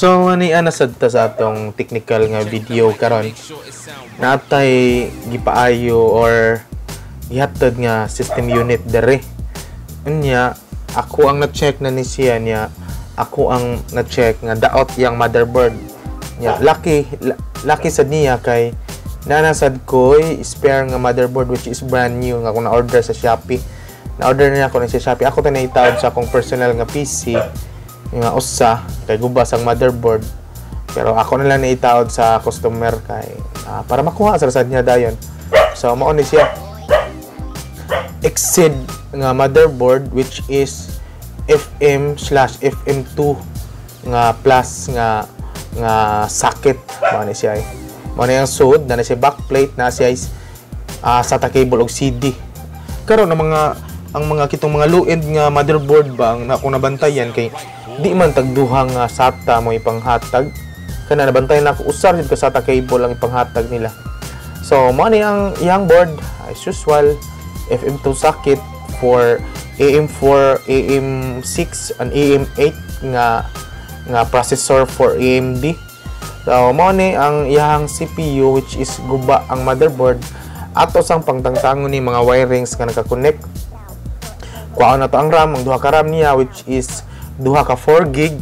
So ani ana sad ta sa atong technical nga video karon. Natay gipaayo or gihatod nga system unit dere. Unya ako ang na-check na ni siya niya. Ako ang na-check nga daot yang motherboard. Nya lucky sad niya kay nanasad koy spare nga motherboard which is brand new nga ako na-order sa Shopee. Na-order niya ako sa Shopee. Ako ta naitawag sa akong personal nga PC. Nga usa kay gubas ang motherboard, pero ako na lang naitawad sa customer kay para makuha sa sad niya dayon. So mao ni siya Exceed nga motherboard which is FM/FM2 nga plus nga socket. Mao ni siya mao ni ang sud na siya backplate na siya SATA cable og CD. Karon ang mga kitong mga low-end nga motherboard ba ang ako nabantayan kay di man tagduhang SATA mo ipanghatag kana nabantayan na ako usar jud ka SATA cable ang ipanghatag nila. So mao ni ang iyang board as usual FM2 socket for AM4, AM6 and AM8 nga processor for AMD. So mao ni ang iyang CPU which is guba ang motherboard ato sang pangtangtangon ni mga wirings nga naka-connect. Kuha na to ang RAM, ang duha ka RAM niya which is duha ka 4 gig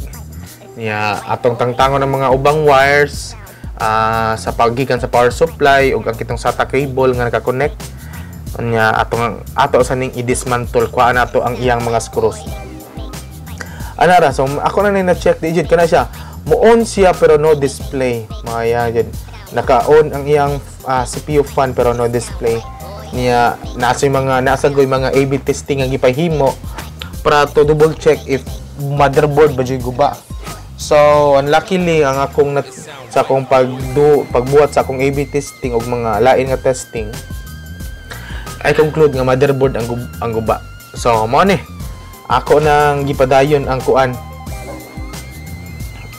niya atong tangtangon ng mga ubang wires sa paggikan sa power supply ug ang kitong SATA cable nga naka-connect niya ato sa ning i-dismantle kuha na to ang iyang mga screws. Anara so ako na na-check di jud kana siya mo-on siya pero no display maya jud naka-on ang iyang CPU fan pero no display niya nasa mga A/B testing ang gipahimo para to double check if motherboard ba jud guba. So unluckily ang akong sa akong pagbuhat sa akong A/B testing og mga lain nga testing I conclude nga motherboard ang guba. So mo ni ako nang gipadayon ang kuan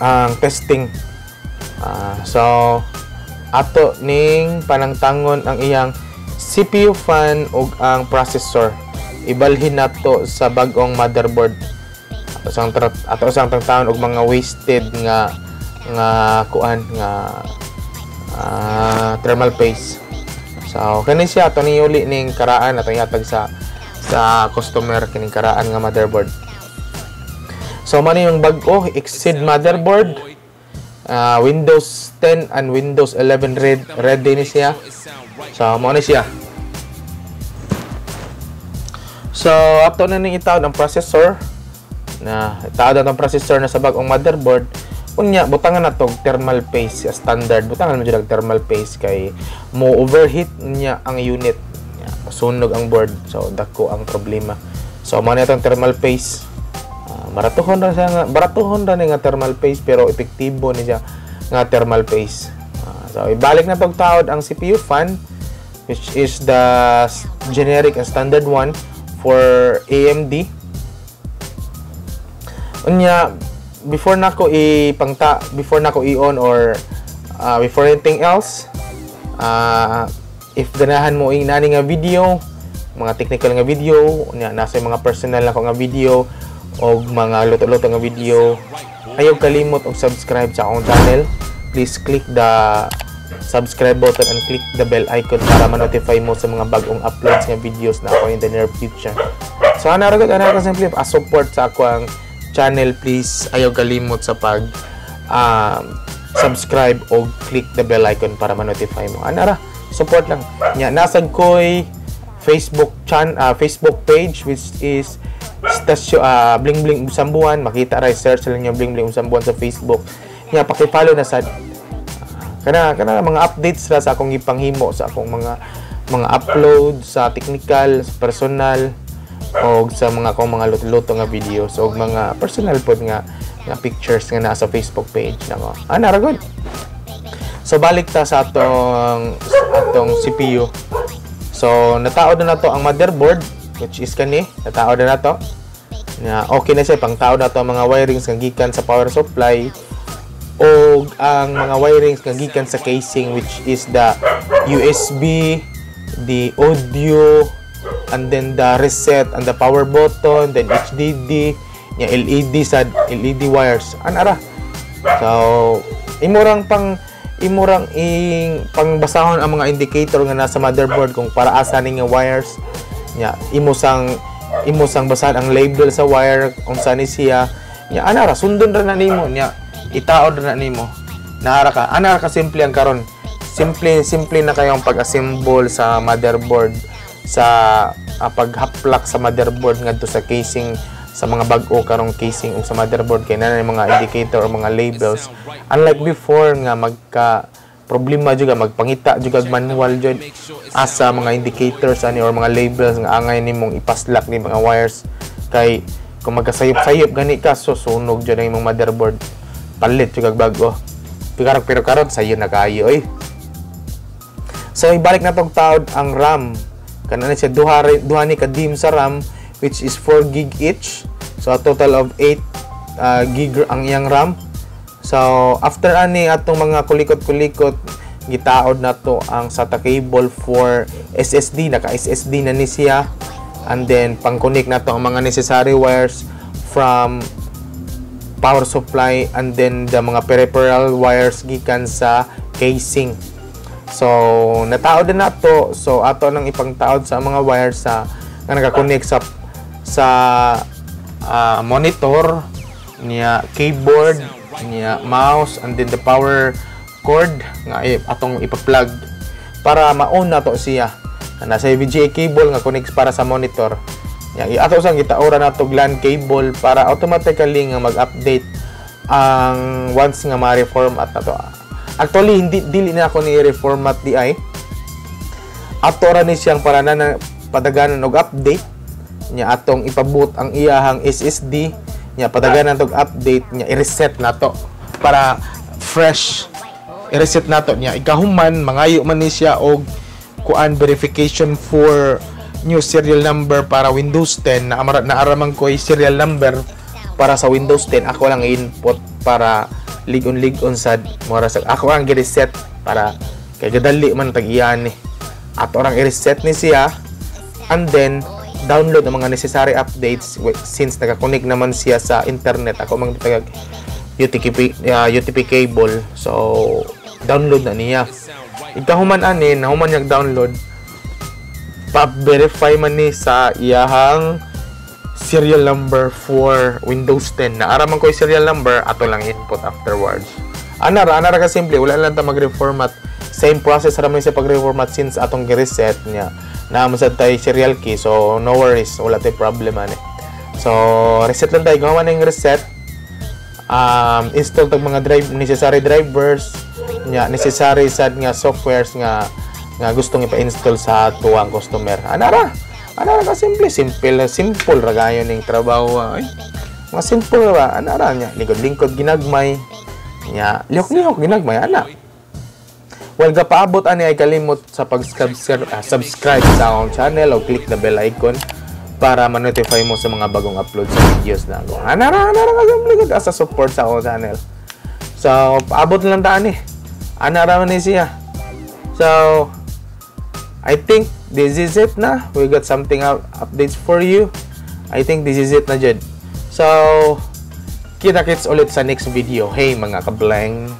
ang testing. So ato ning panangtangon ang iyang CPU fan ug ang processor. Ibalhin nato sa bag-ong motherboard. Ato sang tangtaon og mga wasted nga kuan nga thermal paste. So kani siya ato ni uli ning karaan ato ihatag sa customer kining karaan nga motherboard. So man yung bag-o Exceed motherboard. Windows 10 and Windows 11 ready ni siya. So mo ni siya. So ato na ning itawad ang processor na itawad ang processor na sa bag-ong motherboard. Unya butangan na tog thermal paste standard. Butangan mo jud thermal paste kay mo overheat niya ang unit. Sunog ang board. So dako ang problema. So mo na itong thermal paste. Baratuhon ra nga thermal paste pero epektibo ni siya nga thermal paste. So ibalik na tog tawad ang CPU fan which is the generic and standard one for AMD. Unya before nako i-on or before anything else if ganahan mo inani nga video, mga technical nga video, unya nasa mga personal na ko nga video o mga luto-luto nga video, ayaw kalimot og subscribe sa akong channel. Please click the subscribe button and click the bell icon para ma-notify mo sa mga bagong uploads nga videos na ako in the near future. So ana ra simple support sa ako ang channel. Please ayaw kalimot sa pag subscribe o click the bell icon para ma-notify mo. Ana ra support lang nya. Nasad koy Facebook page which is Bling Bling Usambuan. Makita ra search lang niyo Bling Bling Usambuan sa Facebook nya. Paki-follow na sad kana mga updates ra sa akong ipanghimo sa akong mga upload sa technical, sa personal o sa mga luto-luto nga videos o mga personal pod nga pictures nga nasa Facebook page nako. Ana ra good. So balik ta sa atong CPU. So nataod na to ang motherboard which is kani nataod na to. Okay na siya pang taod na to ang mga wirings nga gikan sa power supply o ang mga wirings nga gikan sa casing which is the USB, the audio and then the reset and the power button, then HDD, nya LED sa LED wires. Anara. So imurang pangbasahon ang mga indicator nga nasa motherboard kung para asa ning wires. Nya imo sang basahan ang label sa wire kung saan siya. Nya anara sundon ra na nimo, nya itaod ra na nimo. Anara ka simple ang karon. Simple na kayong pag-assemble sa motherboard, sa paghaplak sa motherboard ngadto sa casing, sa mga bag-o karong casing o sa motherboard kay na mga indicator o mga labels. Unlike before nga magka problema juga magpangita juga manual jud asa mga indicators ani or mga labels nga angay nimong ipaslak ni mga wires, kay kung magkasayop-sayop gani ka so sunog jud ang imong motherboard. Palit juga bag-o. Pero karon sayo na kayo oy. So ibalik na tong taod ang RAM. Kanana siya duha ni ka DIMM sa RAM which is 4 gig each. So a total of 8 gig ang iyang RAM. So after ani atong mga kulikot-kulikot gitaod na to ang SATA cable for SSD, naka SSD na ni siya. And then pang-connect na to ang mga necessary wires from power supply and then the mga peripheral wires gikan sa casing. So nataod na to. So ato nang ipangtaod sa mga wires sa nga naka-connect sa monitor niya, keyboard niya, mouse, and then the power cord nga atong ipa-plug para ma-on na to siya. Nasa VGA cable nga connects para sa monitor. Ato sang gitaora na to LAN cable para automatically nga mag-update ang once nga ma-reformat na to. Actually dili na ako ni reformat di ay. Ato ra ni siyang para na padaganan og update nya atong ipabut ang iyahang SSD nya padaganan og update nya i-reset nato para fresh. I-reset nato nya ikahuman mangayo man ni siya og kuan verification for new serial number para Windows 10 na aramang ko serial number para sa Windows 10 ako lang input para ligon sad mura sa ako ang gi-reset para kay gadali man tag-iyan ni ato orang i-reset ni siya and then download ang mga necessary updates since naka-connect naman siya sa internet. Ako mang tagag UTP cable, so download na niya. Ikahuman ani nahuman yung download pa-verify man ni sa iyahang serial number for Windows 10 na araman ko yung serial number ato lang input afterwards. Anara ka simple, wala lang ta mag-reformat. Same process raman sa pag-reformat since atong gi-reset niya. Naamsad tayo serial key, so no worries, wala tayo problem ani. So reset lang tayo, gawa na yung reset. Install tag mga necessary drivers nya, necessary sad nga softwares nga gustong ipa-install sa tuwang customer. Anara ka simple ra gayon ning trabaho ay. Mga simple ra anara nya lingkod ginagmay nya lihok ginagmay ana. Well, gapaabot ani ay kalimot sa subscribe sa akong channel o click the bell icon para ma-notify mo sa mga bagong upload sa videos na ako. Anara ka simple gud as support sa akong channel. So paabot lang ta ani. Anara man ni siya. So I think this is it na. We got something updates for you. I think this is it na jud. So, kita-kits ulit sa next video. Hey mga kableng.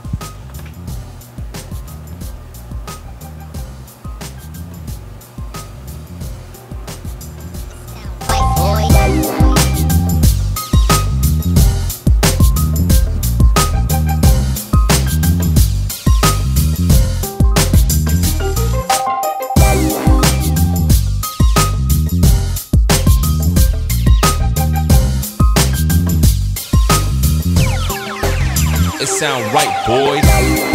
It sound right, boys.